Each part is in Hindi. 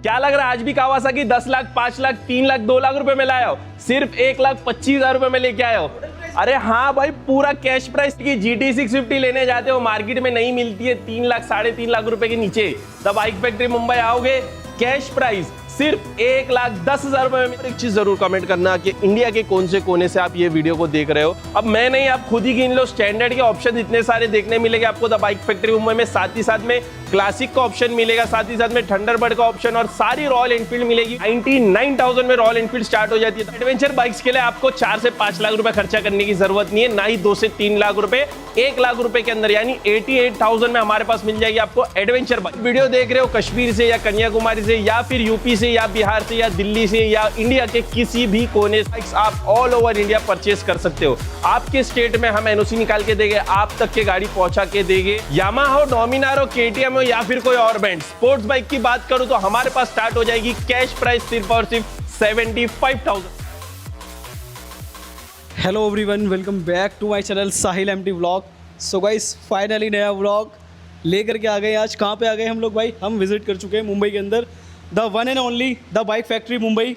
क्या लग रहा है आज भी कावासाकी 10 लाख 5 लाख 3 लाख 2 लाख रुपए में लाया हो, सिर्फ 1,25,000 रुपए में लेके आए हो। अरे हाँ भाई, पूरा कैश प्राइस की GT 650 लेने जाते हो, मार्केट में नहीं मिलती है 3 लाख 3.5 लाख रुपए के नीचे। द बाइक फैक्ट्री मुंबई आओगे, कैश प्राइस सिर्फ 1,10,000 रुपए में। एक चीज जरूर कमेंट करना कि इंडिया के कौन से कोने से आप ये वीडियो को देख रहे हो। अब मैं नहीं, आप खुद ही गिन लो। स्टैंडर्ड के ऑप्शन इतने सारे देखने मिलेंगे आपको द बाइक फैक्ट्री मुंबई में, साथ ही साथ में क्लासिक का ऑप्शन मिलेगा, साथ ही साथ में थंडरबर्ड का ऑप्शन, और सारी रॉयल एनफील्ड मिलेगी। 99,000 में रॉयल एनफील्ड स्टार्ट हो जाती है। एडवेंचर बाइक्स के लिए आपको 4 से 5 लाख रुपए खर्चा करने की जरूरत नहीं है, ना ही 2 से 3 लाख रुपए। 1 लाख रुपए के अंदर यानी 88,000 में हमारे पास मिल जाएगी आपको एडवेंचर बाइक। वीडियो देख रहे हो कश्मीर से या कन्याकुमारी से या फिर यूपी से या बिहार से या दिल्ली से या इंडिया के किसी भी कोने से, आप ऑल ओवर इंडिया परचेस कर सकते हो। आपके स्टेट में हम एनओसी निकाल के देंगे, आप तक के गाड़ी पहुंचा के देंगे। यामाहा हो, डोमिनार हो, KTM हो या फिर कोई और ब्रांड। स्पोर्ट्स बाइक की बात करूं तो हमारे पास स्टार्ट हो जाएगी कैश प्राइस सिर्फ और सिर्फ 75,000। Hello everyone, welcome back to my channel Sahil MT vlog. So guys, finally नया व्लॉग लेकर के आ गए। आज कहाँ पे आ गए हम लोग भाई? हम विजिट कर चुके हैं मुंबई के अंदर the one and only the bike factory Mumbai,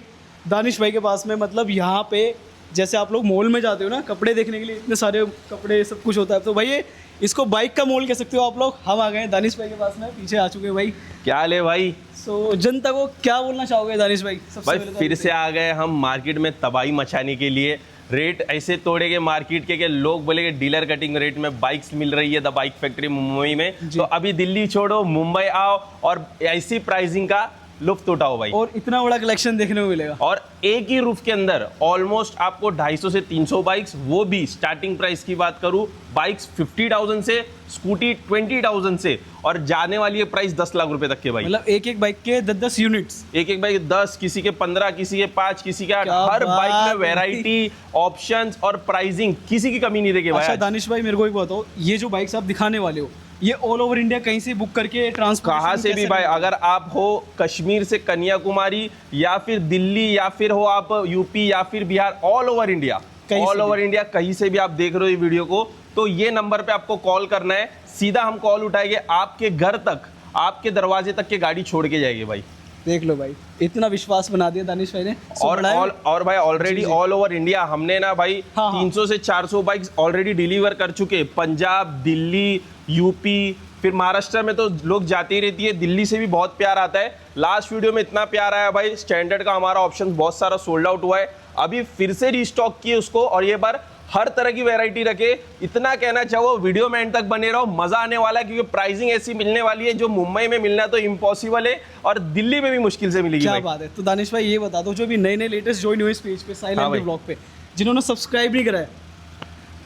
Danish भाई के पास में। मतलब यहाँ पे जैसे आप लोग मॉल में जाते हो ना कपड़े देखने के लिए, इतने सारे कपड़े सब कुछ होता है, तो भाई इसको बाइक का मॉल कह सकते हो आप लोग। हम आ गए हैं दानिश भाई के पास में, पीछे आ चुके हैं भाई। क्या ले भाई? सो जनता को क्या बोलना चाहोगे दानिश भाई? सबसे भाई पहले तो फिर से आ गए हम मार्केट में तबाही मचाने के लिए। रेट ऐसे तोड़ेंगे मार्केट के कि लोग बोलेंगे डीलर कटिंग रेट में बाइक्स मिल रही है द बाइक फैक्ट्री मुंबई में। तो अभी दिल्ली छोड़ो, मुंबई आओ और ऐसी प्राइसिंग का लुफ्त उठाओ भाई। और इतना बड़ा कलेक्शन देखने को मिलेगा। और एक ही रूफ के अंदर ऑलमोस्ट आपको 250 से 300 बाइक्स, वो भी स्टार्टिंग प्राइस की बात करूं, बाइक्स 50,000 से, स्कूटी 20,000 से, और जाने वाली है प्राइस 10 लाख रुपए तक के भाई। मतलब एक एक बाइक के 10-10 यूनिट्स, एक बाइक 10, किसी के 15, किसी के 5, किसी के 8। हर बाइक में वैरायटी, ऑप्शंस और प्राइसिंग, किसी की कमी नहीं देगी भाई। अच्छा दानिश भाई, मेरे को एक बताओ, ये जो बाइक्स आप दिखाने वाले हो, ये ऑल ओवर इंडिया कहीं से बुक करके ट्रांसपोर्ट कहाँ से भी भाई, अगर आप हो कश्मीर से कन्याकुमारी या फिर दिल्ली या फिर हो आप यूपी या फिर Bihar, all over India, all over India कहीं से भी आप देख रहे हो ये वीडियो को, तो ये नंबर पे आपको कॉल करना है। सीधा हम कॉल उठाएंगे, आपके घर तक, आपके दरवाजे तक के गाड़ी छोड़ के जाएगी भाई। देख लो भाई, इतना विश्वास बना दिया दानिश भाई ने। और भाई ऑलरेडी ऑल ओवर इंडिया हमने ना भाई 300 से 400 बाइक्स ऑलरेडी डिलीवर कर चुके। पंजाब, दिल्ली, यूपी, फिर महाराष्ट्र में तो लोग जाती ही रहती है, दिल्ली से भी बहुत प्यार आता है। लास्ट वीडियो में इतना प्यार आया भाई, स्टैंडर्ड का हमारा ऑप्शन बहुत सारा सोल्ड आउट हुआ है, अभी फिर से रीस्टॉक किए उसको, और ये बार हर तरह की वैरायटी रखे। इतना कहना चाहो, वीडियो में एंड तक बने रहो, मजा आने वाला है, क्योंकि प्राइसिंग ऐसी मिलने वाली है जो मुंबई में मिलना तो इम्पॉसिबल है और दिल्ली में भी मुश्किल से मिलेगी। क्या बात है। तो दानिश भाई ये बता दो, जो भी नए नए लेटेस्ट ज्वाइन हुए इस पेज पे, साहिल एमटी व्लॉग पे, जिन्होंने सब्सक्राइब नहीं करा है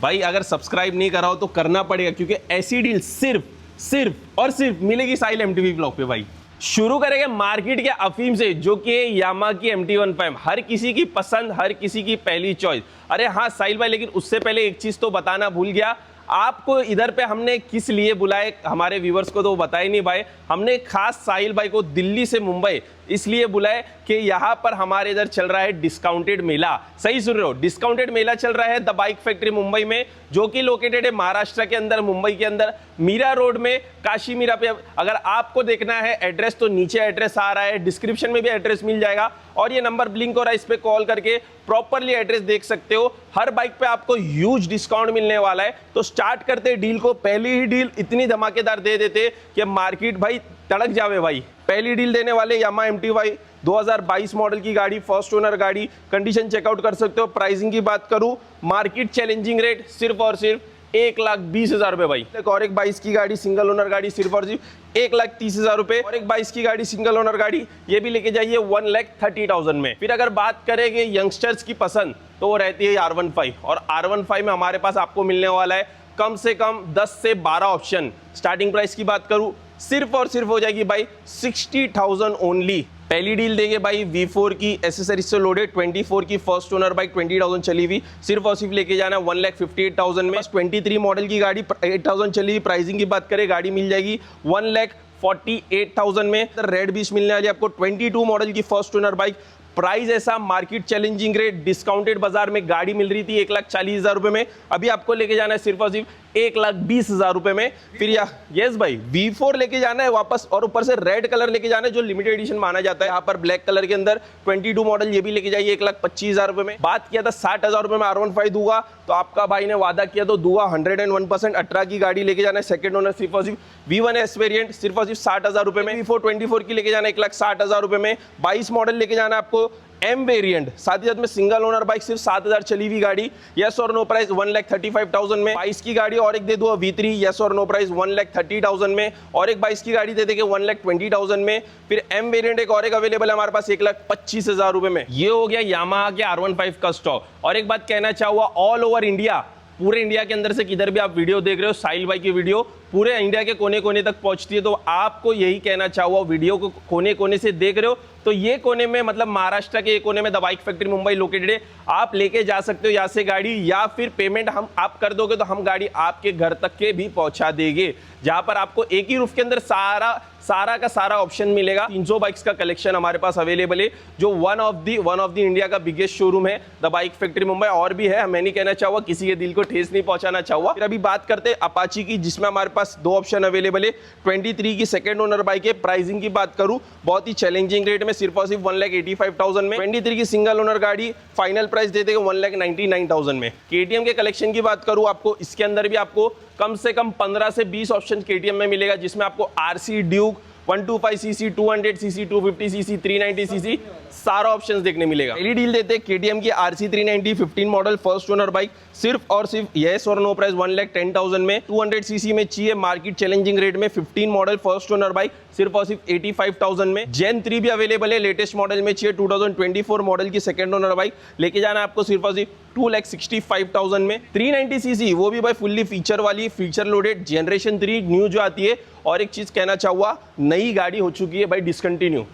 भाई, अगर सब्सक्राइब नहीं करा हो तो करना पड़ेगा, क्योंकि ऐसी डील सिर्फ और सिर्फ मिलेगी साहिल एमटीवी ब्लॉग पे भाई। शुरू करेंगे मार्केट के अफीम से, जो कि यामा की MT-15, हर किसी की पसंद, हर किसी की पहली चॉइस। अरे हाँ साहिल भाई, लेकिन उससे पहले एक चीज तो बताना भूल गया आपको, इधर पे हमने किस लिए बुलाए हमारे व्यूवर्स को तो बताया नहीं भाई। हमने खास साहिल भाई को दिल्ली से मुंबई इसलिए बुलाए कि यहाँ पर हमारे इधर चल रहा है डिस्काउंटेड मेला। सही सुन रहे हो, डिस्काउंटेड मेला चल रहा है द बाइक फैक्ट्री मुंबई में, जो कि लोकेटेड है महाराष्ट्र के अंदर, मुंबई के अंदर, मीरा रोड में, काशी मीरा पे। अगर आपको देखना है एड्रेस तो नीचे एड्रेस आ रहा है, डिस्क्रिप्शन में भी एड्रेस मिल जाएगा, और ये नंबर ब्लिंक हो रहा है, इस पे कॉल करके प्रॉपरली एड्रेस देख सकते हो। हर बाइक पे आपको ह्यूज डिस्काउंट मिलने वाला है। तो स्टार्ट करते डील को, पहली ही डील इतनी धमाकेदार दे देते कि मार्केट भाई तड़क जावे भाई। पहली डील देने वाले यामा MT-15 2022 मॉडल की गाड़ी, फर्स्ट ओनर गाड़ी, कंडीशन चेकआउट कर सकते हो। प्राइसिंग की बात करूं, मार्केट चैलेंजिंग रेट सिर्फ और सिर्फ 1,20,000 रुपए भाई। और एक 22 की गाड़ी, सिंगल ओनर गाड़ी, सिर्फ और सिर्फ 1,30,000 रुपए। और एक 22 की गाड़ी, सिंगल ओनर गाड़ी, ये भी लेके जाइए 1,30,000 में। फिर अगर बात करेंगे यंगस्टर्स की पसंद, तो वो रहती है R15, और R15 में हमारे पास आपको मिलने वाला है कम से कम 10 से 12 ऑप्शन। स्टार्टिंग प्राइस की बात करूं, सिर्फ और सिर्फ हो जाएगी भाई 60,000 ओनली। पहली डील देंगे भाई V4 की एसेसरीज से लोडेड 24 की फर्स्ट ओनर बाइक, 20,000 चली हुई, सिर्फ और सिर्फ लेके जाना 1,58,000 में। 23 मॉडल की गाड़ी, 8,000 चली हुई। प्राइसिंग की बात करें, गाड़ी मिल जाएगी 1,48,000 में। रेड बीच मिलने वाली आपको 22 मॉडल की फर्स्ट ओनर बाइक, प्राइस ऐसा, मार्केट चैलेंजिंग रेट, डिस्काउंटेड बाजार में गाड़ी मिल रही थी 1,40,000 रुपए में, अभी आपको लेके जाना है सिर्फ और सिर्फ 1,20,000 रुपए में। फिर यस भाई V4 लेके जाना है वापस, और ऊपर से रेड कलर लेके जाना है जो लिमिटेड एडिशन माना जाता है। यहाँ पर ब्लैक कलर के अंदर 22 मॉडल ये भी लेके जाइए 1,25,000 रुपए में। बात किया था 60,000 रुपए में R15 दूंगा, तो आपका भाई ने वादा किया तो दूंगा 101%। 18 की गाड़ी लेके जाना है, सेकंड ओनर सिर्फ और सिर्फ V1S वेरिएंट सिर्फ और सिर्फ 60,000 रुपए में। V4 24 की लेके जाना है 1,60,000 रुपए में। 22 मॉडल लेके जाना है आपको M वेरिएंट, साथ ही साथ में सिंगल ओनर बाइक, सिर्फ 7,000 चली हुई गाड़ी, यस और नो प्राइस 1,35,000 में। 22 की गाड़ी और एक दे दूंगा V3, यस और नो प्राइस 1,30,000 में, और एक 22 की गाड़ी दे देंगे 1,20,000 में। फिर M वेरिएंट एक और एक अवेलेबल है हमारे पास 1,25,000 रुपए में। ये हो गया यामाहा के R15 का स्टॉक। और एक बात कहना चाहूंगा, ऑल ओवर इंडिया, पूरे इंडिया के अंदर से किधर भी आप वीडियो देख रहे हो, साहिल भाई की वीडियो पूरे इंडिया के कोने कोने तक पहुंचती है। तो आपको यही कहना चाहूंगा, वीडियो को कोने कोने से देख रहे हो तो ये कोने में, मतलब महाराष्ट्र के ये कोने में the bike factory Mumbai located है, आप लेके जा सकते हो यहाँ से गाड़ी, या फिर पेमेंट हम आप कर दोगे तो हम गाड़ी आपके घर तक के भी पहुंचा देंगे, जहां पर आपको एक ही रूफ के अंदर सारा का सारा ऑप्शन मिलेगा। 300 बाइक्स का कलेक्शन हमारे पास अवेलेबल है, जो वन ऑफ द इंडिया का बिगेस्ट शोरूम है द बाइक फैक्ट्री मुंबई। और भी है, मैं नहीं कहना चाहूंगा, किसी के दिल को ठेस नहीं पहुंचाना चाहूंगा। फिर अभी बात करते हैं अपाची की, जिसमें हमारे पास दो ऑप्शन अवेलेबल है। 23 की सेकंड ओनर बाइक है। प्राइसिंग की बात करूं, बहुत ही चैलेंजिंग रेट में, सिर्फ और सिर्फ 1,85,000 में। 23 की सिंगल ओनर गाड़ी फाइनल प्राइस दे देगा 1,99,000 में। KTM के कलेक्शन की बात करूं आपको, इसके अंदर भी आपको कम से कम 15 से 20 ऑप्शन KTM में मिलेगा, जिसमें आपको RC Duke 125cc 200cc 250cc 390cc सारा ऑप्शंस देखने मिलेगा। पहली डील देते हैं KTM की RC 390 15 model first owner bike, सिर्फ और सिर्फ यस और नो प्राइस 1,10,000 में। 200cc में चाहिए मार्केट चैलेंजिंग रेट में 15 मॉडल फर्स्ट ओनर बाइक, सिर्फ और सिर्फ 85,000 में। Gen 3 भी अवेलेबल है, लेटेस्ट मॉडल में चाहिए 2024 मॉडल की सेकंड ओनर बाइक, लेके जाना आपको सिर्फ और सिर्फ 2,65,000 में। 390cc वो भी भाई फुल्ली फीचर वाली, फीचर लोडेड जनरेशन 3 न्यू जो आती है। और एक चीज कहना चाहूंगा, नई गाड़ी हो चुकी है भाई डिसकंटिन्यू,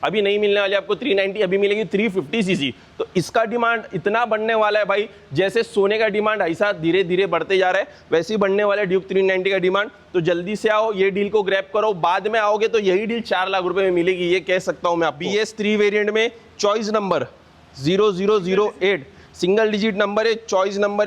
अभी नहीं मिलने वाली आपको 390, अभी मिलेगी 350cc। तो इसका डिमांड इतना बढ़ने वाला है भाई, जैसे सोने का डिमांड ऐसा धीरे धीरे बढ़ते जा रहा है, वैसे ही बढ़ने वाला है ड्यूक 390 का डिमांड। तो जल्दी से आओ, ये डील को ग्रैब करो, बाद में आओगे तो यही डील 4 लाख रुपए में मिलेगी, ये कह सकता हूं मैं। BS3 वेरिएंट में choice number 0008 single digit number है,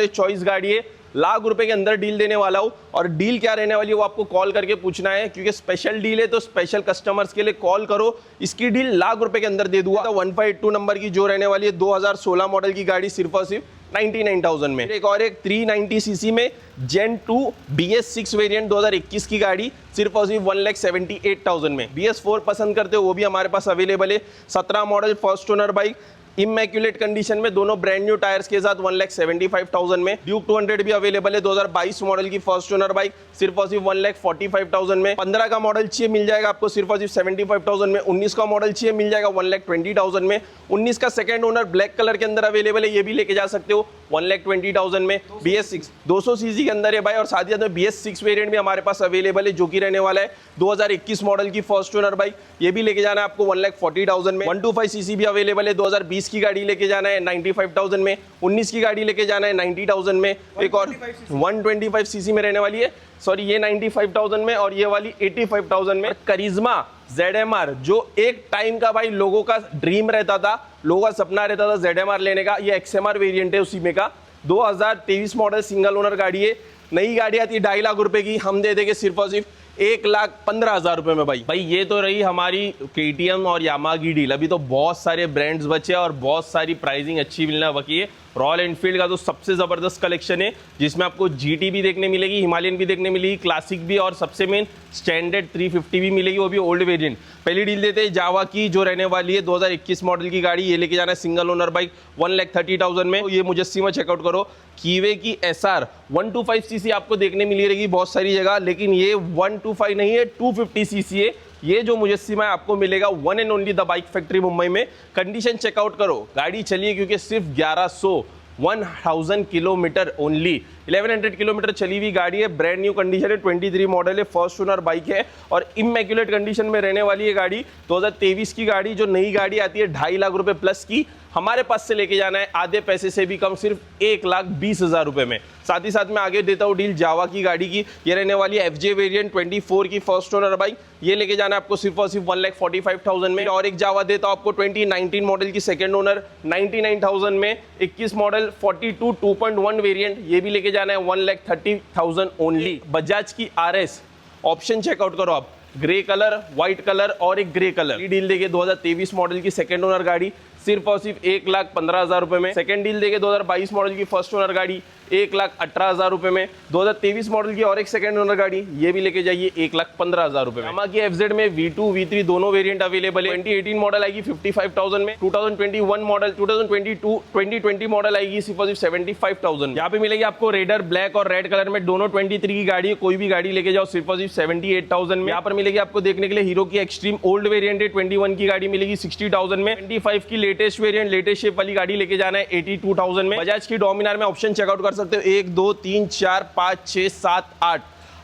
चॉइस गाड़ी है, लाख रुपए के अंदर डील देने वाला हूं। और डील क्या रहने वाली है वो आपको कॉल करके पूछना है, क्योंकि स्पेशल डील है, तो स्पेशल कस्टमर्स के लिए कॉल करो। इसकी डील लाख रुपए के अंदर दे दूंगा। तो 1582 नंबर की जो रहने वाली है 2016 मॉडल की गाड़ी, सिर्फ और सिर्फ 99,000 में। एक 390cc में Gen 2 BS6 वेरिएंट 2021 की गाड़ी, सिर्फ और सिर्फ 1,78,000 में। BS4 पसंद करते हो वो भी हमारे पास अवेलेबल है। 17 model first owner bike, immaculate condition में, दोनों ब्रांड न्यू टायर्स के साथ 1,75,000 में। ड्यूक 200 भी अवेलेबल है, 2022 मॉडल की फर्स्ट ओनर बाइक, सिर्फ और सिर्फ 1,45,000 में। 15 का मॉडल चाहिए मिल जाएगा आपको सिर्फ और सिर्फ 75,000 में। 19 का मॉडल चाहिए मिल जाएगा 1,20,000 में। 19 का सेकंड ओनर ब्लैक कलर के अंदर अवेलेबल है, ये भी लेके जा सकते हो 1,20,000 में। BS6 200cc के अंदर है भाई, और साथ ही साथ BS6 वेरिएंट भी हमारे पास अवेलेबल है, जो कि रहने वाला है 2021 मॉडल की फर्स्ट ओनर बाइक, ये भी लेके जाना है आपको 1,40,000 में। 125cc भी अवेलेबल है, 2020 की गाड़ी लेके जाना है 95,000 में। 19 की गाड़ी लेके जाना है 90,000 में। एक और 125cc में रहने वाली है, सॉरी ये 95,000 में, और ये वाली 85,000 में। करिश्मा ZMR, जो एक टाइम का भाई लोगों का ड्रीम रहता था, लोगों का सपना रहता था ZMR लेने का, ये XMR वेरिएंट है उसी में का। 2023 मॉडल सिंगल ओनर गाड़ी है, नई गाड़ी आती है 2.5 लाख रुपए की, हम दे देंगे सिर्फ और सिर्फ 1,15,000 रुपए में। भाई ये तो रही हमारी KTM और यामाहा की डील। अभी तो बहुत सारे ब्रांड्स बचे और बहुत सारी प्राइसिंग अच्छी मिलना बाकी है। रॉयल एनफील्ड का तो सबसे ज़बरदस्त कलेक्शन है, जिसमें आपको GT भी देखने मिलेगी, हिमालयन भी देखने मिलेगी, क्लासिक भी, और सबसे मेन स्टैंडर्ड 350 भी मिलेगी, वो भी ओल्ड वेरिएंट। पहली डील देते हैं जावा की, जो रहने वाली है 2021 मॉडल की गाड़ी, ये लेके जाना है सिंगल ओनर बाइक 1,30,000 में। तो ये मुजस्सिमा चेकआउट करो, कीवे की SR 125cc आपको देखने मिली रहेगी बहुत सारी जगह, लेकिन ये 125 नहीं है, 250cc है। ये जो मुजस्सिमा है आपको मिलेगा one and only the bike factory Mumbai में। कंडीशन चेकआउट करो, गाड़ी चलिए क्योंकि सिर्फ 1,1000 किलोमीटर ओनली, 1100 किलोमीटर चली हुई गाड़ी है, ब्रांड न्यू कंडीशन है, 23 मॉडल है, फर्स्ट ओनर बाइक है और इमैक्युलेट कंडीशन में रहने वाली है गाड़ी। 2023 की गाड़ी, जो नई गाड़ी आती है 2.5 लाख रुपए प्लस की, हमारे पास से लेके जाना है आधे पैसे से भी कम, सिर्फ 1,20,000 रुपए में। साथ ही साथ मैं आगे देता हूँ डील जावा की गाड़ी की। ये रहने वाली है FJ वेरिएंट 24 की फर्स्ट ओनर बाइक, ये लेके जाना है आपको सिर्फ और सिर्फ 1,45,000 में। और एक जावा देता हूँ आपको 2019 मॉडल की सेकंड ओनर 99,000 में। 21 मॉडल 42 2.1 वेरिएंट, ये भी लेके जाना है 1,30,000 ओनली। बजाज की RS ऑप्शन चेकआउट करो आप, ग्रे कलर, व्हाइट कलर और एक ग्रे कलर। ये डील देके 2023 मॉडल की सेकंड ओनर गाड़ी सिर्फ और सिर्फ 1,15,000 रुपए में। सेकंड डील देके 2022 मॉडल की फर्स्ट ओनर गाड़ी 1,18,000 रुपए में। 2023 मॉडल की और एक सेकंड ओनर गाड़ी, ये भी लेके जाइए 1,15,000 रुपए में। यामा की FZ में V2 V3 दोनों वेरिएंट अवेलेबल है। 2018 मॉडल आएगी 55,000 में। 2021 मॉडल 2020 मॉडल आएगी सिर्फ और सिर्फ 75,000 में। यहाँ पे मिलेगी आपको रेडर ब्लैक और रेड कलर में, दोनों 23 की गाड़ी है, कोई भी गाड़ी लेके जाओ सिर्फ और सिर्फ 78,000 में। यहाँ पर मिलेगी आपको देखने के लिए हीरो की एक्सट्रीम ओल्ड वेरिएंट है, 21 की गाड़ी मिलेगी 60,000 में। 25 की लेटेस्ट वेरिएंट, लेटेस्ट शेप वाली गाड़ी लेके जाना है 82,000 में। बजाज की डोमिनार में ऑप्शन चेकआउट कर सकते हो, 1 2 3 4 5 6 7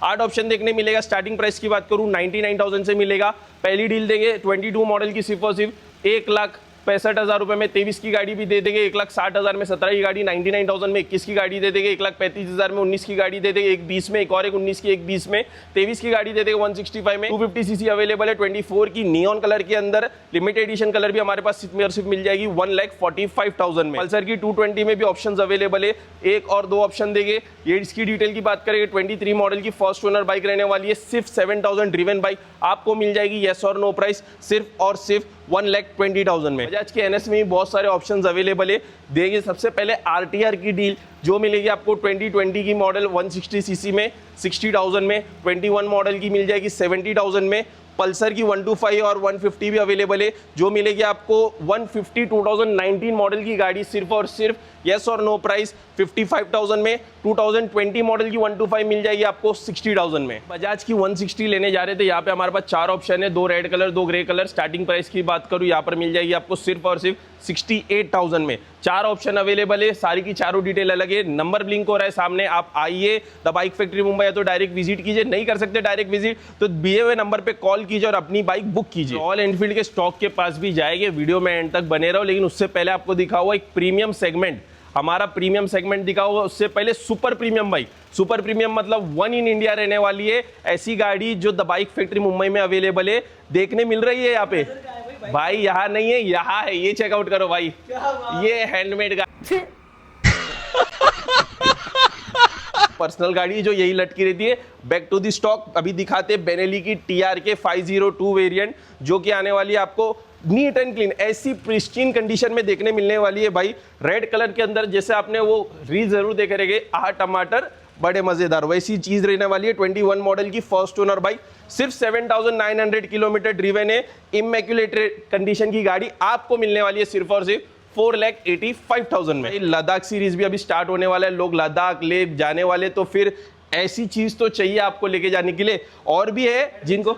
8 ऑप्शन देखने मिलेगा। स्टार्टिंग प्राइस की बात करूं 99,000 से मिलेगा। पहली डील देंगे 22 मॉडल की सिर्फ और सिर्फ 1,65,000 रुपए में। 23 की गाड़ी भी दे देंगे 1,60,000 में। 17 की गाड़ी 99,000 में। 21 की गाड़ी दे देंगे 1,35,000 में। 19 की गाड़ी दे देंगे 1,20 में, एक और एक 19 की 1,20 में। 23 की गाड़ी दे देंगे 165 में। 250 सीसी अवेलेबल है 24 की नियॉन कलर के अंदर। लिमिटेड एडिशन कलर भी हमारे पास सिर्फ मिल जाएगी 1,45,000 में। पल्सर की 220 में भी ऑप्शंस अवेलेबल है, एक और दो ऑप्शन देंगे। ये इसकी डिटेल की बात करेंगे, 23 मॉडल की फर्स्ट ओनर बाइक रहने वाली है, सिर्फ 7,000 ड्रिवन बाइक आपको मिल जाएगी, यस और नो प्राइस, सिर्फ और सिर्फ 1,20,000 में। बजाज के NS में भी बहुत सारे ऑप्शंस अवेलेबल है। देखिए सबसे पहले RTR की डील जो मिलेगी आपको 2020 की मॉडल 160 सीसी में 60,000 में। 21 मॉडल की मिल जाएगी 70,000 में। पल्सर की 125 और 150 भी अवेलेबल है, जो मिलेगी आपको 150 2019 मॉडल की गाड़ी सिर्फ और सिर्फ यस और नो प्राइस 55,000 में। 2020 मॉडल की 125 मिल जाएगी आपको 60,000 में। बजाज की 160 लेने जा रहे थे, यहाँ पे हमारे पास 4 ऑप्शन है, 2 red colour 2 grey colour. Starting price की बात करूँ यहाँ पर मिल जाएगी आपको सिर्फ और सिर्फ 68,000 में। 4 ऑप्शन अवेलेबल है, सारी की चारों डिटेल अलग है। नंबर ब्लिंक हो रहा है सामने, आप आइए द बाइक फैक्ट्री मुंबई, या तो डायरेक्ट विजिट कीजिए। नहीं कर सकते डायरेक्ट विजिट तो दिए हुए नंबर पे कॉल कीजिए और अपनी बाइक बुक कीजिए। रॉयल एनफील्ड के स्टॉक के पास भी जाएंगे, वीडियो में एंड तक बने रहो। लेकिन उससे पहले आपको दिखा हुआ एक प्रीमियम सेगमेंट, हमारा प्रीमियम सेगमेंट दिखा हुआ। उससे पहले super premium bike, super premium मतलब 1 इन इंडिया रहने वाली है ऐसी गाड़ी जो द बाइक फैक्ट्री मुंबई में अवेलेबल है, देखने मिल रही है यहाँ पे। भाई यहाँ नहीं है, यहाँ है, ये चेकआउट करो भाई, ये हैंडमेड गाड़ी पर्सनल गाड़ी जो यही लटकी रहती है। बैक टू दी स्टॉक अभी दिखाते हैं बेनेली की TRK 502 वेरिएंट, जो कि आने वाली है आपको नीट एंड क्लीन, ऐसी प्रिस्टीन कंडीशन में देखने मिलने वाली है भाई। रेड कलर के अंदर जैसे आपने वो रील जरूर देखे रहेंगे, आह टमाटर बड़े मजेदार, वैसी चीज रहने वाली है। 21 मॉडल की फर्स्ट ओनर बाइक, सिर्फ 7,900 किलोमीटर ड्रिवन है। इमैक्युलेट कंडीशन की गाड़ी आपको मिलने वाली है सिर्फ और सिर्फ 4,85,000 में। लद्दाख सीरीज भी अभी स्टार्ट होने वाला है, लोग लद्दाख ले जाने वाले, तो फिर ऐसी चीज तो चाहिए आपको लेके जाने के लिए। और भी है जिनको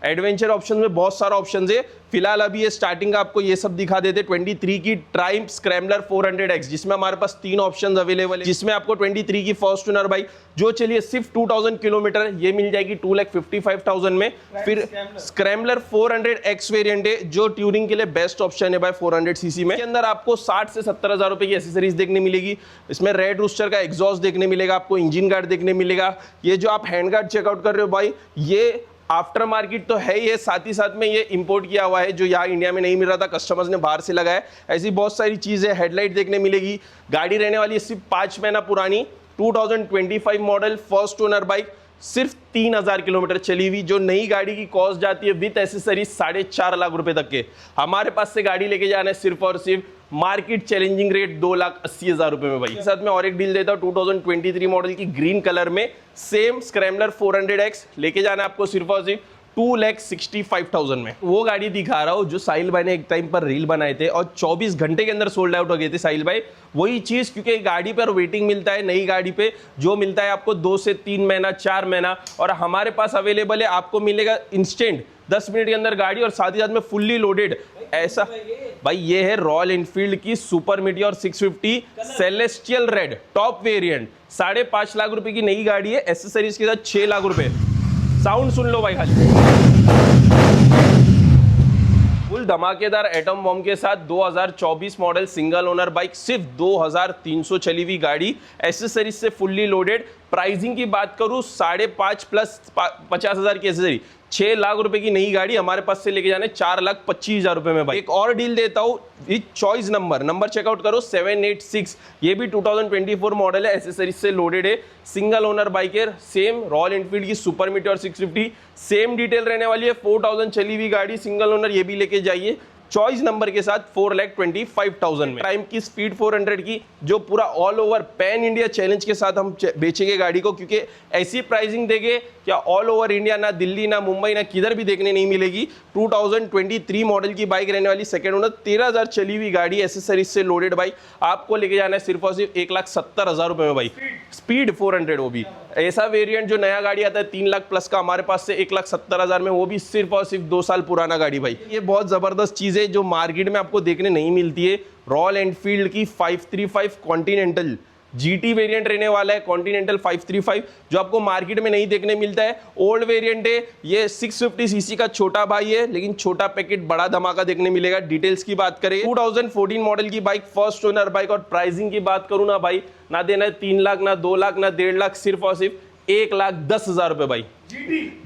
एडवेंचर ऑप्शन में बहुत सारा ऑप्शन है। फिलहाल अभी ये स्टार्टिंग आपको ये सब दिखा देते। 23 की ट्राइम्फ स्क्रैम्बलर 400X, जिसमें हमारे पास 3 ऑप्शंस अवेलेबल है, जिसमें आपको 23 की फर्स्ट ओनर बाइक जो चलिए सिर्फ 2,000 किलोमीटर, ये मिल जाएगी 2,55,000 में। फिर स्क्रैम्बलर 400X वेरिएंट है, जो ट्यूरिंग के लिए बेस्ट ऑप्शन है भाई 400 सीसी में। इसके अंदर आपको 60 से 70,000 रुपए की एसेसरीज देखने मिलेगी। इसमें रेड रूस्टर का एग्जॉस्ट देखने मिलेगा, आपको इंजन गार्ड देखने मिलेगा। ये जो आप हैंड गार्ड चेकआउट कर रहे हो भाई, ये आफ्टर मार्केट तो है, ये साथ ही साथ में ये इंपोर्ट किया हुआ है, जो यहाँ इंडिया में नहीं मिल रहा था, कस्टमर्स ने बाहर से लगाया। ऐसी बहुत सारी चीज़ है। हेडलाइट देखने मिलेगी। गाड़ी रहने वाली है सिर्फ 5 महीना पुरानी, 2025 मॉडल फर्स्ट ओनर बाइक, सिर्फ 3,000 किलोमीटर चली हुई। जो नई गाड़ी की कॉस्ट जाती है विद एसेसरीज 4.5 लाख रुपए तक के, हमारे पास से गाड़ी लेके जाना है सिर्फ और सिर्फ मार्केट चैलेंजिंग रेट 2,80,000 रुपए में भाई। साथ में और एक डील देता हूं 2023 मॉडल की ग्रीन कलर में, सेम स्क्रैम्बलर 400X लेके जाना है आपको सिर्फ और सिर्फ 2,65,000 में। वो गाड़ी दिखा रहा हूँ जो साहिल भाई ने एक टाइम पर रील बनाए थे और 24 घंटे के अंदर सोल्ड आउट हो गए थे साहिल भाई। वही चीज, क्योंकि गाड़ी पर वेटिंग मिलता है, नई गाड़ी पे जो मिलता है आपको 2 से 3 महीना 4 महीना, और हमारे पास अवेलेबल है, आपको मिलेगा इंस्टेंट 10 मिनट के अंदर गाड़ी, और साथ ही साथ में फुल्ली लोडेड। ऐसा भाई ये है रॉयल एनफील्ड की super meteor 650 celestial red top variant. 5.5 lakh रुपए की नई गाड़ी है, एसेसरीज के साथ 6 लाख रुपए। साउंड सुन लो भाई खाली। फुल धमाकेदार एटम बॉम्ब के साथ 2024 मॉडल सिंगल ओनर बाइक, सिर्फ 2300 चली हुई गाड़ी, एसेसरीज से फुल्ली लोडेड। प्राइसिंग की बात करूं 5.5 प्लस 50,000 की एसेसरी, 6 लाख रुपए की नई गाड़ी हमारे पास से लेके जाने 4,25,000 रुपए में भाई। एक और डील देता हूं, विद चॉइस नंबर चेकआउट करो 786, ये भी 2024 मॉडल है, एसेसरीज से लोडेड है, सिंगल ओनर बाइक है, सेम रॉयल एनफील्ड की सुपर मीटियोर 650, सेम डिटेल रहने वाली है, 4000 चली हुई गाड़ी, सिंगल ओनर, ये भी लेके जाइए चॉइस नंबर के साथ 4,25,000 में। प्राइम की स्पीड 400 की, जो पूरा all over pan India challenge के साथ हम बेचेंगे गाड़ी को, क्योंकि ऐसी प्राइसिंग देंगे क्या ऑल ओवर इंडिया, ना दिल्ली ना मुंबई ना किधर भी देखने नहीं मिलेगी। 2023 मॉडल की बाइक रहने वाली, सेकेंड ओनर, 13,000 चली हुई गाड़ी, एसेसरीज से लोडेड बाइक, आपको लेके जाना है सिर्फ और सिर्फ 1,70,000 रुपए में भाई। स्पीड 400, वो भी ऐसा वेरिएंट जो नया गाड़ी आता है 3 लाख प्लस का, हमारे पास से 1,70,000 में, वो भी सिर्फ और सिर्फ 2 साल पुराना गाड़ी भाई। ये बहुत जबरदस्त चीज है जो मार्केट में आपको देखने नहीं मिलती है। रॉयल एनफील्ड की 535 कॉन्टिनेंटल जीटी वेरिएंट रहने वाला है, कॉन्टिनेंटल 535, जो आपको मार्केट में नहीं देखने मिलता है। ओल्ड वेरिएंट है ये, 650 सीसी का छोटा भाई है, लेकिन छोटा पैकेट बड़ा धमाका देखने मिलेगा। डिटेल्स की बात करें 2014 मॉडल की बाइक, फर्स्ट ओनर बाइक, और प्राइसिंग की बात करूं ना भाई, ना देना है 3 लाख, ना 2 लाख, ना 1.5 लाख, सिर्फ और सिर्फ 1,10,000 रुपए भाई।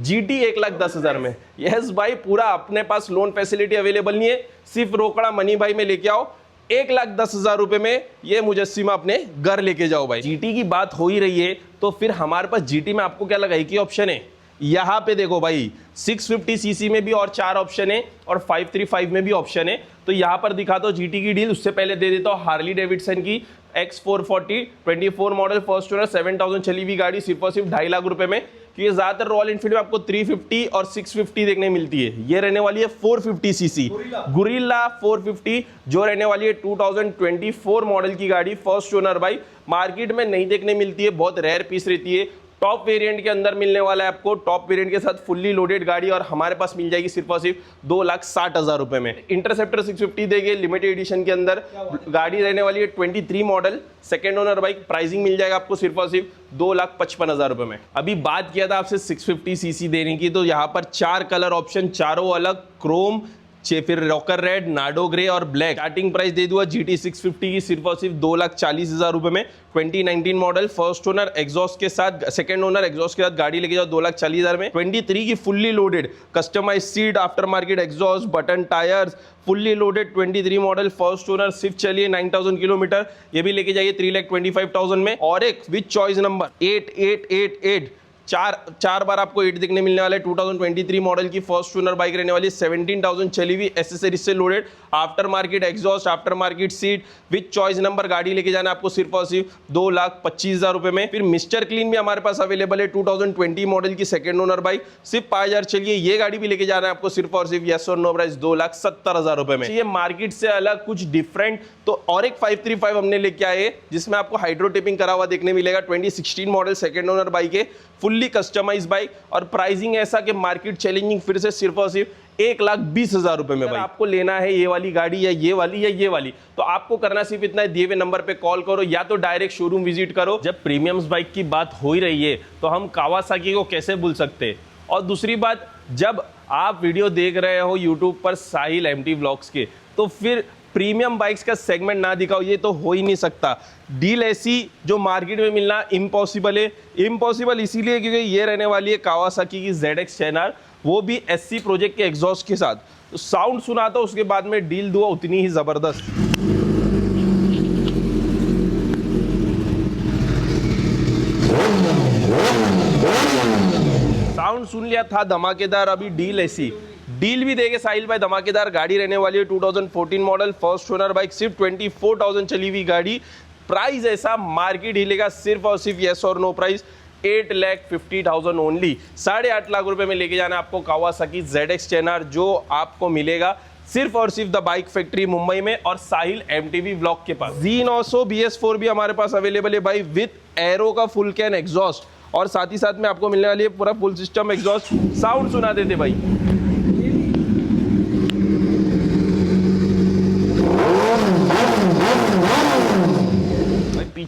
जीटी 1,10,000 में। यस भाई, पूरा अपने पास लोन फैसिलिटी अवेलेबल नहीं है, सिर्फ रोकड़ा मनी भाई में लेके आओ, 1,10,000 रुपए में ये मुजस्सिमा अपने घर लेके जाओ भाई। जीटी की बात हो ही रही है तो फिर हमारे पास जीटी में आपको क्या लगा, एक ही ऑप्शन है? यहाँ पे देखो भाई, 650 सीसी में भी और 4 ऑप्शन है, और 535 में भी ऑप्शन है। तो यहाँ पर दिखा दो जीटी की डील, उससे पहले दे देता हूँ हार्ली डेविडसन की X440 24 मॉडल, फर्स्ट ओनर, 7,000 चली हुई गाड़ी, सिर्फ और सिर्फ 2.5 लाख रुपए में। क्योंकि ज्यादातर रॉयल एनफील्ड में आपको 350 और 650 देखने मिलती है, ये रहने वाली है 450 सीसी गुरिल्ला 450, जो रहने वाली है 2024 मॉडल की गाड़ी, फर्स्ट ओनर बाइक, मार्केट में नहीं देखने मिलती है, बहुत रेयर पीस रहती है। टॉप वेरिएंट के अंदर मिलने वाला है आपको, टॉप वेरिएंट के साथ फुल्ली लोडेड गाड़ी, और हमारे पास मिल जाएगी सिर्फ और सिर्फ 2,60,000 रुपए में। इंटरसेप्टर 650 देंगे लिमिटेड एडिशन के अंदर, गाड़ी रहने वाली है 23 model, second owner bike, pricing मिल जाएगा आपको सिर्फ और सिर्फ 2,55,000 रुपए में। अभी बात किया था आपसे 650 सीसी देने की, तो यहाँ पर 4 कलर ऑप्शन, चारों अलग, क्रोम, फिर रॉकर रेड, नाडो ग्रे और ब्लैक। स्टार्टिंग प्राइस दे दूंगा जीटी 650 की सिर्फ और सिर्फ 2,40,000 रुपए में। 2019 मॉडल, फर्स्ट ओनर, एग्जॉस्ट के साथ, सेकंड ओनर एग्जॉस्ट के साथ गाड़ी लेके जाओ 2,40,000 में। 23 की fully loaded, customize seat, after market exhaust, button tyres, fully loaded 23 model, first owner, सिर्फ चलिए 9,000 किलोमीटर, ये भी लेके जाइए 3,25,000 में। और एक विद चॉइस नंबर 8888, चार बार आपको 8 दिखने मिलने वाले, 2023 मॉडल की फर्स्ट ओनर बाइक रहने वाली, 17,000 चली हुई, एसेसरीज से loaded, after market exhaust, after market seat, with choice number, गाड़ी लेके जाना आपको सिर्फ और सिर्फ 2,25,000 रुपए में। फिर मिस्टर क्लीन भी हमारे पास अवेलेबल है, 2020 मॉडल की सेकंड ओनर बाइक, सिर्फ 5,000 चलिए, ये गाड़ी भी लेके जाना है आपको सिर्फ और सिर्फ यस और नो प्राइस 2,70,000 रुपए में। ये मार्केट से अलग, कुछ डिफरेंट, तो और एक 535 हमने लेके आए, जिसमें आपको हाइड्रो टिपिंग करा हुआ देखने मिलेगा, 2016 मॉडल, सेकंड ओनर बाइक है, फुल्ली कस्टमाइज बाइक, और प्राइसिंग ऐसा कि मार्केट चैलेंजिंग, फिर से सिर्फ और सिर्फ 1,20,000 रुपए में। भाई आपको लेना है ये वाली गाड़ी या ये वाली या ये वाली, तो आपको करना सिर्फ इतना है, दिए हुए नंबर पे कॉल करो या तो डायरेक्ट शोरूम विजिट करो। जब प्रीमियम्स बाइक की बात हो ही रही है तो हम कावासाकी को कैसे भूल सकते। और दूसरी बात, जब आप वीडियो देख रहे हो यूट्यूब पर साहिल एमटी व्लॉग्स के, तो फिर प्रीमियम बाइक्स का सेगमेंट ना दिखाओ, ये तो हो ही नहीं सकता। डील ऐसी जो मार्केट में मिलना इम्पॉसिबल है। इम्पॉसिबल इसीलिए क्योंकि ये रहने वाली है कावासाकी की ZX 10R, वो भी SC प्रोजेक्ट के एग्जॉस्ट के साथ। तो साउंड सुनाता, उसके बाद में डील दूँ उतनी ही जबरदस्त। साउंड सुन लिया था धमाकेदार, अभी डील ऐसी डील भी देंगे साहिल भाई, धमाकेदार गाड़ी रहने वाली है, 2014 मॉडल, फर्स्ट ओनर बाइक, सिर्फ 24,000 चली हुई गाड़ी, प्राइस ऐसा मार्केट हिलेगा सिर्फ और सिर्फ यस और नो प्राइस 8,50,000 ओनली। 8.5 लाख रुपए में लेके जाना आपको कावासाकी ZX 10R, जो आपको मिलेगा सिर्फ और सिर्फ द बाइक फैक्ट्री मुंबई में और साहिल MTV ब्लॉक के पास। Z900 BS4 भी हमारे पास अवेलेबल है भाई, विद एरो का फुल कैन एग्जॉस्ट, और साथ ही साथ में आपको मिलने वाली है पूरा फुल सिस्टम एग्जॉस्ट। साउंड सुना देते भाई।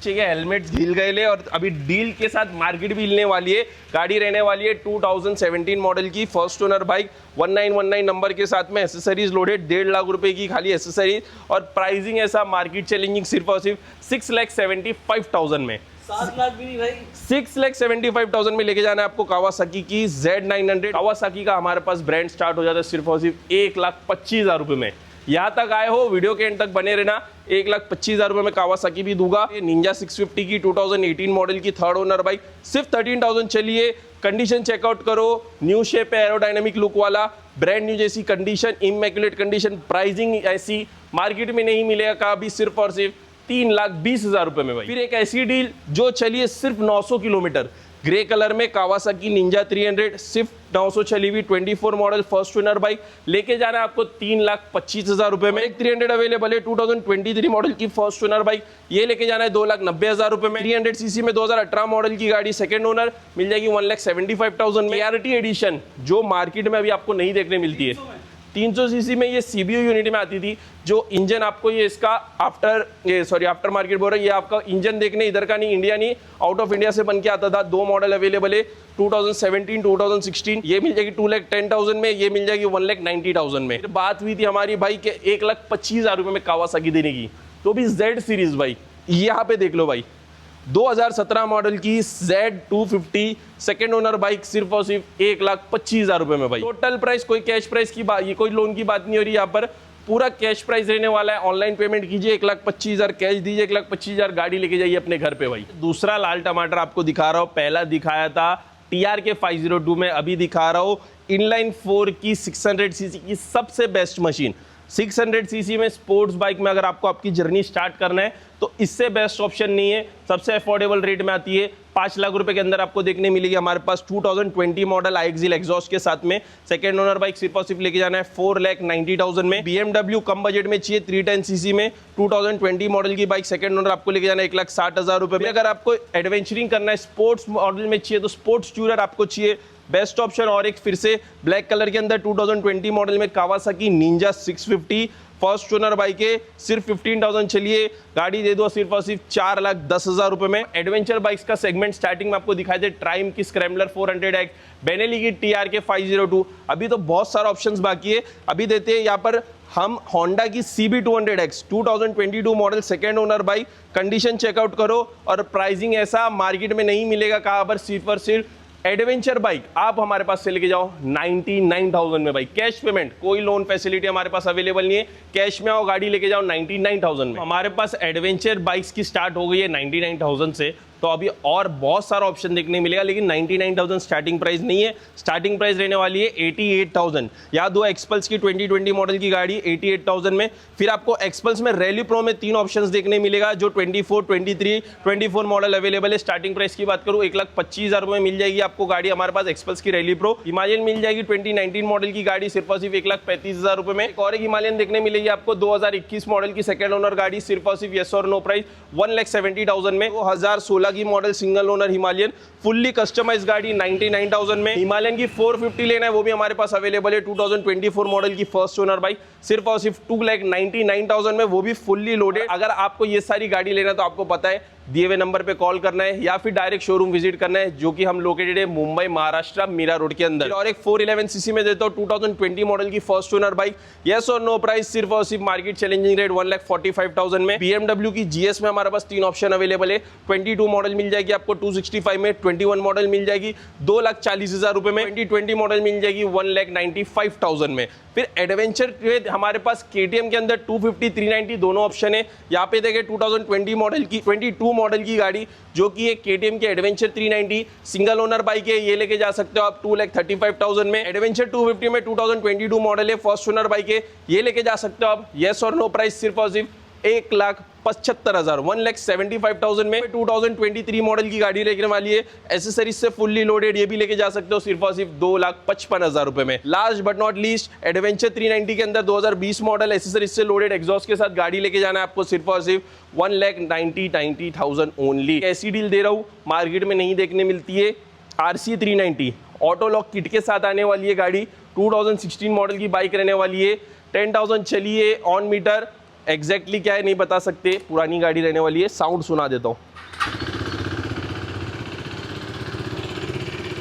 पीछे के हेलमेट्स हिल गए ले और अभी डील के साथ मार्केट भी हिलने वाली है। गाड़ी रहने वाली है 2017 मॉडल की फर्स्ट ओनर बाइक, 1919 नंबर के साथ में एसेसरीज लोडेड, 1.5 लाख रुपए की खाली एसेसरीज और प्राइसिंग ऐसा मार्केट चैलेंजिंग सिर्फ और सिर्फ 6,75,000 में। 7 लाख भी नहीं भाई, 6,75,000 में लेके जाना है आपको कावासाकी की Z900। कावासाकी का हमारे पास ब्रांड स्टार्ट हो जाता है सिर्फ और सिर्फ 1,25,000 रुपए में। यहाँ तक आए हो, वीडियो के एंड तक बने रहना। 1,25,000 रुपए में कावासाकी भी दूंगा। निंजा 650 की 2018 मॉडल की थर्ड ओनर बाइक सिर्फ 13,000 चलिए। कंडीशन चेकआउट करो, न्यू शेप है, एरोडायनेमिक लुक वाला, ब्रांड न्यू जैसी कंडीशन, इमैक्युलेट कंडीशन, प्राइसिंग ऐसी मार्केट में नहीं मिलेगा कभी, सिर्फ और सिर्फ 3,20,000 रुपए में भाई। फिर एक ऐसी डील जो चलिए सिर्फ 900 किलोमीटर, ग्रे कलर में कावासाकी निंजा 300 सिर्फ 900 चली हुई 24 मॉडल फर्स्ट ओनर बाइक लेके जाना है आपको 3,25,000 रुपए में। एक 300 अवेलेबल है 2023 मॉडल की फर्स्ट ओनर बाइक, ये लेके जाना है 2,90,000 रुपए में। 300 सीसी में 2018 मॉडल की गाड़ी सेकंड ओनर मिल जाएगी 1,75,000 में। क्लैरिटी एडिशन जो मार्केट में अभी आपको नहीं देखने मिलती है। 300 सीसी में ये CBU यूनिट में आती थी, जो इंजन आपको ये इसका आफ्टर मार्केट बोल रहा है, ये आपका इंजन देखने इधर का नहीं, इंडिया नहीं, आउट ऑफ इंडिया से बन के आता था। 2 मॉडल अवेलेबल है 2017 2016, ये मिल जाएगी 2,10,000 में, ये मिल जाएगी 1,90,000 में। फिर बात हुई थी हमारी भाई के 1,25,000 रुपए में कावासाकी देने की, तो भी Z सीरीज भाई यहाँ पे देख लो भाई, 2017 मॉडल की Z250 सेकेंड ओनर बाइक सिर्फ और सिर्फ 1,25,000 रुपए में भाई। टोटल प्राइस कोई कैश प्राइस की बात, ये कोई लोन की बात नहीं हो रही, यहाँ पर पूरा कैश प्राइस रहने वाला है। ऑनलाइन पेमेंट कीजिए 1,25,000, कैश दीजिए 1,25,000, गाड़ी लेके जाइए अपने घर पे भाई। दूसरा लाल टमाटर आपको दिखा रहा हूँ, पहला दिखाया था TRK 502 में, अभी दिखा रहा हूँ इनलाइन 4 की 600 सीसी की सबसे बेस्ट मशीन। 600 सीसी में स्पोर्ट्स बाइक में अगर आपको आपकी जर्नी स्टार्ट करना है तो इससे बेस्ट ऑप्शन नहीं है। सबसे अफोर्डेबल रेट में आती है, 5 लाख रुपए के अंदर आपको देखने मिलेगी हमारे पास 2020 मॉडल iXL एग्जॉस्ट के साथ में। सेकेंड ओनर बाइक सिर्फ और सिर्फ लेके जाना है 4,90,000 में। BMW कम बजट में चाहिए 310 सीसी में 2020 मॉडल की बाइक सेकेंड ओनर आपको लेके जाना है 1,60,000 रुपए में। अगर आपको एडवेंचरिंग करना है स्पोर्ट्स मॉडल में चाहिए तो स्पोर्ट्स टूरर आपको चाहिए, बेस्ट ऑप्शन। और एक फिर से ब्लैक कलर के अंदर 2020 मॉडल में Kawasaki Ninja 650 first owner bike है, सिर्फ 15,000 चलिए, गाड़ी दे दो सिर्फ और सिर्फ 4,10,000 रुपए में। एडवेंचर बाइक्स का सेगमेंट स्टार्टिंग में आपको दिखाई दे, ट्राइम की स्क्रैम्बलर 400X, बेनेली की TRK 502, अभी तो बहुत सारा ऑप्शंस बाकी है। अभी देते हैं यहाँ पर हम होंडा की CB200X 2022 model second owner bike, condition check out करो और प्राइसिंग ऐसा मार्केट में नहीं मिलेगा कहाँ पर, सिर्फ और सिर्फ एडवेंचर बाइक आप हमारे पास से लेके जाओ 99,000 में भाई। कैश पेमेंट, कोई लोन फैसिलिटी हमारे पास अवेलेबल नहीं है, कैश में आओ गाड़ी लेके जाओ 99,000 में। हमारे पास एडवेंचर बाइक्स की स्टार्ट हो गई है 99,000 से, तो अभी और बहुत सारा ऑप्शन देखने मिलेगा, लेकिन 99,000 स्टार्टिंग प्राइस नहीं है। स्टार्टिंग प्राइस रहने वाली है 88,000। याद हो एक्सपल्स की 2020 मॉडल की गाड़ी 88,000 में। फिर आपको एक्सपल्स में रैली प्रो में 3 ऑप्शंस देखने मिलेगा, जो 24, 23, 24 मॉडल अवेलेबल है। स्टार्टिंग प्राइस की बात करूँ 1,25,000 रुपए में मिल जाएगी आपको गाड़ी हमारे पास एक्सपल्स की रैली प्रो। हिमालयन मिल जाएगी 2019 मॉडल की गाड़ी सिर्फ और सिर्फ 1,35,000 रुपए में। और एक हिमालयन देखने मिलेगी आपको 2021 मॉडल की सेकेंड ओनर गाड़ी सिर्फ और सिर्फ येस और नो प्राइस 1,70,000 में। 2016 की model single owner Himalayan fully customize गाड़ी 99,000 में। हिमालयन की 450 लेना है वो भी हमारे पास अवेलेबल है 2024 मॉडल की फर्स्ट ओनर बाइक सिर्फ और सिर्फ 2,99,000 में, वो भी फुल्ली लोडेड। अगर आपको ये सारी गाड़ी लेना है तो आपको पता है दिए हुए नंबर पे कॉल करना है या फिर डायरेक्ट शोरूम विजिट करना है, जो कि हम लोकेटेड है मुंबई महाराष्ट्र मीरा रोड के अंदर। और एक 411 सीसी में देता हूँ 2020 मॉडल की फर्स्ट ओनर बाइक, येस और नो प्राइस सिर्फ और सिर्फ मार्केट चैलेंजिंग रेट 1,45,000 में। BMW की GS में हमारे पास 3 ऑप्शन अवेलेबल है, 22 मॉडल मिल जाएगी आपको 265 में, 21 मॉडल मिल जाएगी 2,40,000 रुपए में, 2020 मॉडल मिल जाएगी 1,95,000 में। फिर एडवेंचर हमारे पास KTM के अंदर 250 390 दोनों ऑप्शन है। यहाँ पे देखें 2020 मॉडल की 22 मॉडल की गाड़ी जो कि एक KTM की एडवेंचर 390 सिंगल ओनर बाइक है, ये लेके जा सकते हो आप 2,35,000 में। एडवेंचर 250 में 2022 मॉडल है, फर्स्ट ओनर बाइक है, ये लेके जा सकते हो आप येस और नो प्राइस सिर्फ और सिर्फ 1,75,000 1,75,000 में। 2023 मॉडल की गाड़ी लेने वाली है, एसेसरीज से फुल्ली लोडेड, ये भी लेके जा सकते हो सिर्फ और सिर्फ 2,55,000 रुपए में। Last but not least adventure 390 के अंदर 2020 मॉडल एसेसरीज से लोडेड एग्जॉस्ट के साथ गाड़ी लेके जाना है आपको सिर्फ और सिर्फ 1,90,000 ओनली। ऐसी डील दे रहा हूँ मार्केट में नहीं देखने मिलती है। RC 390 ऑटो लॉक किट के साथ आने वाली है गाड़ी, 2016 मॉडल की बाइक रहने वाली है, 10,000 चलिए ऑन मीटर, एग्जैक्टली क्या है नहीं बता सकते, पुरानी गाड़ी रहने वाली है। साउंड सुना देता हूँ।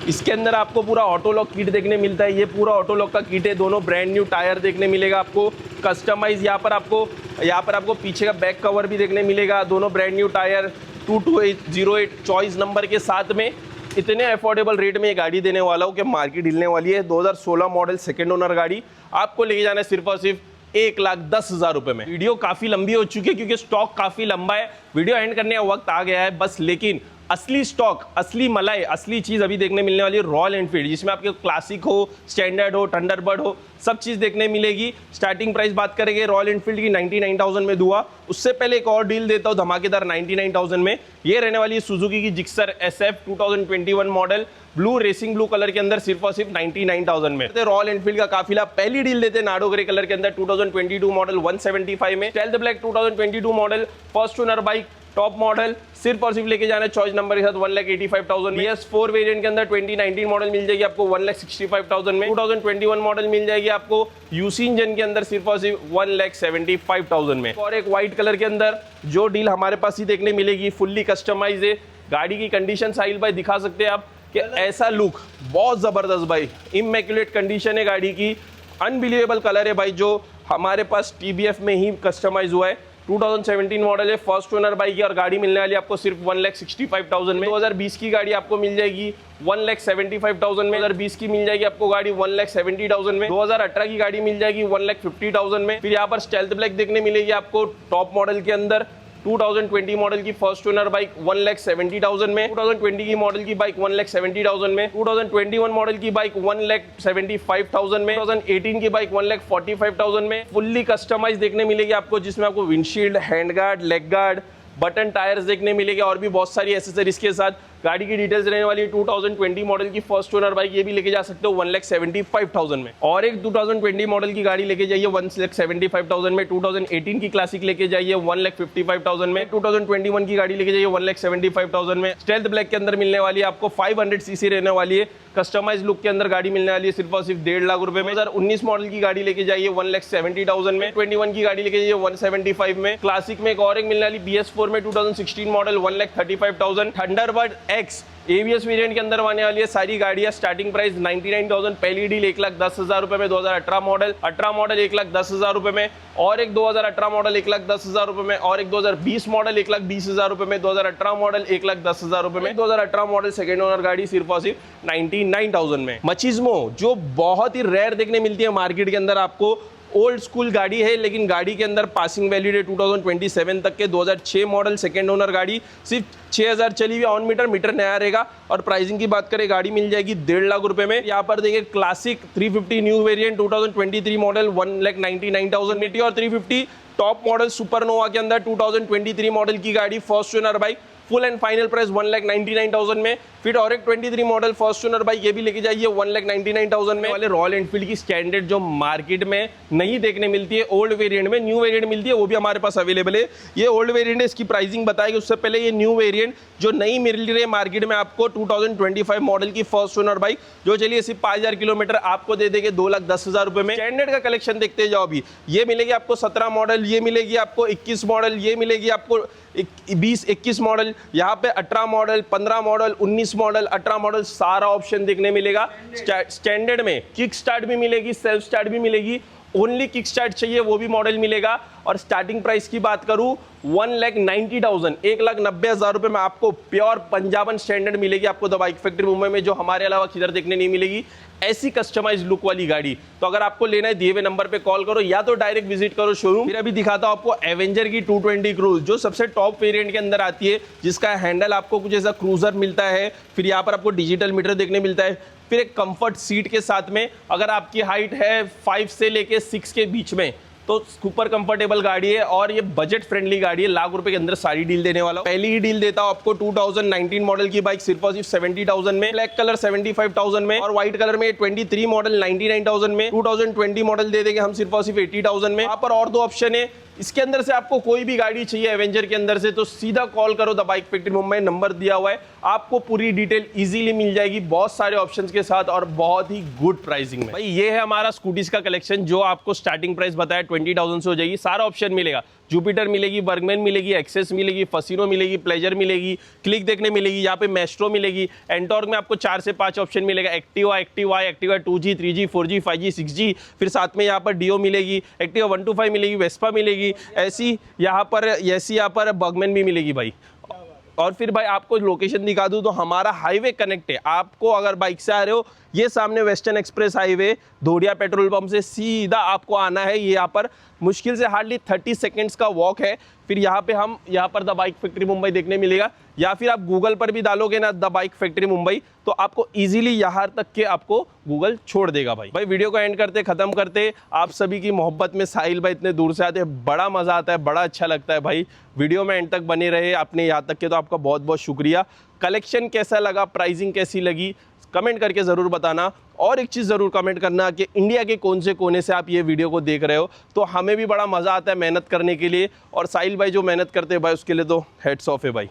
इसके अंदर आपको पूरा ऑटो लॉक किट देखने मिलता है। ये पूरा ऑटो लॉक का किट है। दोनों ब्रांड न्यू टायर देखने मिलेगा आपको, कस्टमाइज। यहाँ पर आपको पीछे का बैक कवर भी देखने मिलेगा। दोनों brand new tyre 22808 choice number के साथ में इतने अफोर्डेबल रेट में ये गाड़ी देने वाला हूँ कि मार्केट हिलने वाली है। 2016 मॉडल सेकेंड ओनर गाड़ी आपको लेके जाना है सिर्फ और सिर्फ 1,10,000 रुपए में। वीडियो काफी लंबी हो चुकी है क्योंकि स्टॉक काफी लंबा है। वीडियो एंड करने का वक्त आ गया है बस, लेकिन असली स्टॉक, असली मलाई, असली चीज अभी देखने मिलने वाली है रॉयल एनफील्ड, जिसमें आपके क्लासिक हो, स्टैंडर्ड हो, थंडरबर्ड हो, सब चीज देखने मिलेगी। स्टार्टिंग प्राइस बात करेंगे रॉयल एनफील्ड की 99,000 में दूंगा। उससे पहले एक और डील देता हूं धमाकेदार 99,000 में। ये रहने वाली है सुजुकी की Gixxer SF 2021 model, blue racing blue colour के अंदर, सिर्फ और सिर्फ 99,000 में। रॉयल एनफील्ड का काफिला पहली डील देते नाडो ग्रे कलर के अंदर 2022 मॉडल 175 में। Stealth black 2022 model first owner bike, top model, सिर्फ और सिर्फ लेके जाना है चॉइस नंबर के साथ 1,85,000 में। BS4 वेरिएंट के अंदर 2019 मॉडल मिल जाएगी आपको 1,65,000 में। 2021 मॉडल मिल जाएगी आपको यूसी इंजन के अंदर सिर्फ और सिर्फ 1,75,000 में। और एक व्हाइट कलर के अंदर जो डील हमारे पास ही देखने मिलेगी, फुल्ली कस्टमाइज है। गाड़ी की कंडीशन साहिल भाई दिखा सकते हैं आप कि ऐसा लुक बहुत जबरदस्त भाई, इमेक्युलेट कंडीशन है गाड़ी की, अनबिलीवेबल कलर है भाई, जो हमारे पास TBF में ही कस्टमाइज हुआ है। 2017 मॉडल है, फर्स्ट ओनर बाइक है और गाड़ी मिलने वाली आपको सिर्फ 1,65,000 में। 2020 की गाड़ी आपको मिल जाएगी 1,75,000 में। 2020 की मिल जाएगी आपको गाड़ी 1,70,000 में। 2018 की गाड़ी मिल जाएगी 1,50,000 में। फिर यहाँ पर स्टेल्थ ब्लैक देखने मिलेगी आपको टॉप मॉडल के अंदर। 2020 मॉडल की फर्स्ट ओनर बाइक 1,70,000 में। 2020 की मॉडल की बाइक 1,70,000 में। 2021 मॉडल की बाइक 1,75,000 में। 2018 की बाइक 1,45,000 में। फुल्ली कस्टमाइज देखने मिलेगी आपको, जिसमें आपको windshield, hand guard, leg guard, button tyres देखने मिलेंगे और भी बहुत सारी एसेसरीज के साथ। गाड़ी की डिटेल्स रहने वाली है 2020 मॉडल की फर्स्ट ओनर बाइक, ये भी लेके जा सकते हो 1,75,000 में। और एक 2020 मॉडल की गाड़ी लेके जाइए 1,75,000 में। 2018 की क्लासिक लेके जाइए 1,55,000 में। 2021 की गाड़ी लेके जाइए 1,75,000 में। स्टेल्थ ब्लैक के अंदर मिलने वाली है आपको 500 सीसी रहने वाली है, कस्टमाइज लुक के अंदर गाड़ी मिलने वाली है सिर्फ और सिर्फ 1.5 लाख रुपए में। 2019 मॉडल की गाड़ी लेके जाइए 1,70,000 में। 21 की गाड़ी लेके जाइए 175 में। क्लासिक में एक और एक मिलने वाली BS4 में 2016 model 1,35,000। Thunderbird X ABS variant के अंदर आने वाली है सारी गाड़ियां। स्टार्टिंग प्राइस 99,000, पहली डील 1,10,000 रुपए में। 2018 मॉडल 1,10,000 रुपए में। और एक 2018 मॉडल 1,10,000 रुपए में। और एक 2020 मॉडल 1,20,000 रुपए में। 2018 मॉडल 1,10,000 रुपए में। 2018 मॉडल सेकेंड ओनर गाड़ी सिर्फ और सिर्फ 99,000 में। मचिज्मो जो बहुत ही रेयर देखने मिलती है मार्केट के अंदर, आपको ओल्ड स्कूल गाड़ी है लेकिन गाड़ी के अंदर पासिंग वैल्यू है 2027 तक के। 2006 मॉडल सेकेंड ओनर गाड़ी, सिर्फ 6,000 चली हुई ऑन मीटर, मीटर नया रहेगा। और प्राइसिंग की बात करें गाड़ी मिल जाएगी 1.5 लाख रुपए में। यहाँ पर देखिए क्लासिक 350 न्यू वेरिएंट 2023 मॉडल 1,99,000 में। और 350 टॉप मॉडल सुपरनोवा के अंदर 2023 मॉडल की गाड़ी first owner bike, full and final price 1,99,000 में। फिर और एक 23 मॉडल फर्स्ट ओनर बाइक, ये भी लेके जाइए 1,99,000 में। वाले रॉयल एनफील्ड की स्टैंडर्ड जो मार्केट में नहीं देखने मिलती है, ओल्ड वेरिएंट में न्यू वेरिएंट मिलती है, वो भी हमारे पास अवेलेबल है। ये ओल्ड वेरिएंट है, इसकी प्राइसिंग बताएगी। उससे पहले ये न्यू वेरिएंट जो नहीं मिल रही है मार्केट में आपको 2025 मॉडल की फर्स्ट ओनर बाइक, जो चलिए सिर्फ 5,000 किलोमीटर आपको दे देंगे 2,10,000 रुपए में। स्टैंडर्ड का कलेक्शन देखते जाओ अभी। ये मिलेगी आपको 17 मॉडल, ये मिलेगी आपको 21 मॉडल, ये मिलेगी आपको 20-21 मॉडल, यहाँ पे 18 मॉडल, 15 मॉडल, 19 मॉडल, 18 मॉडल, सारा ऑप्शन देखने मिलेगा। स्टैंडर्ड में किक स्टार्ट भी मिलेगी, सेल्फ स्टार्ट भी मिलेगी। ओनली किक स्टार्ट चाहिए वो भी मॉडल मिलेगा। और स्टार्टिंग प्राइस की बात करूं 1,90,000, 1,90,000 रुपए में आपको प्योर पंजाबन स्टैंडर्ड मिलेगी आपको द बाइक फैक्ट्री मुंबई में, जो हमारे अलावा किधर देखने नहीं मिलेगी ऐसी कस्टमाइज लुक वाली गाड़ी। तो अगर आपको लेना है दिए हुए नंबर पे कॉल करो या तो डायरेक्ट विजिट करो शोरूम। फिर अभी दिखाता हूं आपको एवेंजर की 220 क्रूज, जो सबसे टॉप वेरिएंट के अंदर आती है, जिसका हैंडल आपको कुछ ऐसा क्रूजर मिलता है। फिर यहाँ पर आपको डिजिटल मीटर देखने मिलता है। फिर एक कंफर्ट सीट के साथ में, अगर आपकी हाइट है 5 से लेके 6 के बीच में, तो सुपर कंफर्टेबल गाड़ी है और ये बजट फ्रेंडली गाड़ी है। लाख रुपए के अंदर सारी डील देने वाला हूं। पहली ही डील देता हूं आपको 2019 मॉडल की बाइक सिर्फ और सिर्फ 70,000 में, ब्लैक कलर 75,000 में, और व्हाइट कलर में 23 मॉडल 99,000 में। 2020 मॉडल दे देंगे हम सिर्फ और सिर्फ 80,000 में। यहाँ पर और दो ऑप्शन है, इसके अंदर से आपको कोई भी गाड़ी चाहिए एवेंजर के अंदर से, तो सीधा कॉल करो the bike factory Mumbai, number दिया हुआ है, आपको पूरी डिटेल इजीली मिल जाएगी बहुत सारे ऑप्शंस के साथ और बहुत ही गुड प्राइसिंग में। भाई ये है हमारा स्कूटीज का कलेक्शन, जो आपको स्टार्टिंग प्राइस बताया 20,000 से हो जाएगी, सारा ऑप्शन मिलेगा। जुपिटर मिलेगी, बर्गमैन मिलेगी, एक्सेस मिलेगी, फसीनो मिलेगी, प्लेजर मिलेगी, क्लिक देखने मिलेगी, यहाँ पे मेस्ट्रो मिलेगी। एंटॉर्क में आपको 4 से 5 ऑप्शन मिलेगा, Activa, Activa, Activa 2G, 3G, 4G, 5G, 6G, फिर साथ में यहाँ पर डियो मिलेगी, एक्टिवा 125 मिलेगी, वेस्पा मिलेगी, ऐसी यहाँ पर बर्गमैन भी मिलेगी भाई। और फिर भाई आपको लोकेशन दिखा दूँ तो हमारा हाईवे कनेक्ट है। आपको अगर बाइक से आ रहे हो, ये सामने western express highway Dhodia petrol pump से सीधा आपको आना है। ये यहाँ पर मुश्किल से हार्डली 30 सेकेंड्स का वॉक है। फिर यहाँ पर द बाइक फैक्ट्री मुंबई देखने मिलेगा, या फिर आप गूगल पर भी डालोगे ना द बाइक फैक्ट्री मुंबई, तो आपको इजीली यहाँ तक के आपको गूगल छोड़ देगा भाई। वीडियो को एंड करते ख़त्म करते, आप सभी की मोहब्बत में साहिल भाई इतने दूर से आते हैं, बड़ा मज़ा आता है, बड़ा अच्छा लगता है भाई। वीडियो में एंड तक बने रहे आपने यहाँ तक के, तो आपका बहुत बहुत शुक्रिया। कलेक्शन कैसा लगा, प्राइसिंग कैसी लगी, कमेंट करके ज़रूर बताना। और एक चीज़ ज़रूर कमेंट करना कि इंडिया के कौन से कोने से आप ये वीडियो को देख रहे हो, तो हमें भी बड़ा मज़ा आता है मेहनत करने के लिए। और साहिल भाई जो मेहनत करते हैं भाई, उसके लिए तो हेड्स ऑफ है भाई।